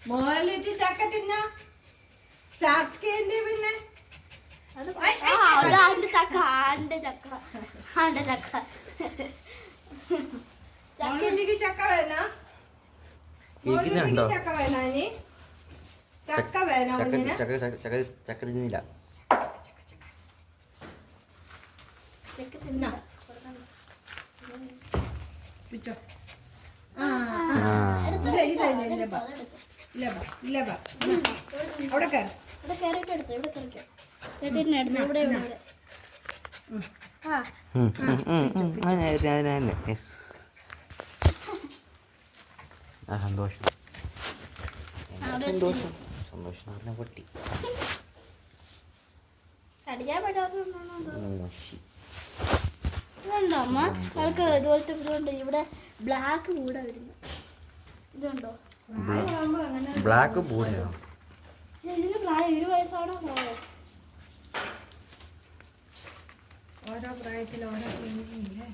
മോലിട്ട് ചക്ക തിന്ന ചക്കേന്റെ പിന്നെ ചക്ക വേണ ചക്ക വേണ ചക്ക വേണ ചക്ക തിന്നില്ല. സന്തോഷം സന്തോഷം സന്തോഷം പറഞ്ഞ പൊട്ടി. അടിക്കാൻ പറ്റാത്തതുകൊണ്ടാണോ? ഇതുണ്ടോ അമ്മ? അവൾക്ക് ഇതുപോലത്തെ ഇതുകൊണ്ട് ഇവിടെ ബ്ലാക്ക് കൂടെ വരുന്നു. ഇതുണ്ടോ ബ്ലാക്ക് പൂടയോ? ഇതിന് പ്രായം 1 വയസ്സാണോ പ്രായം? ഓരോ പ്രായത്തിൽ ഓരോ ചേഞ്ചില്ലേ?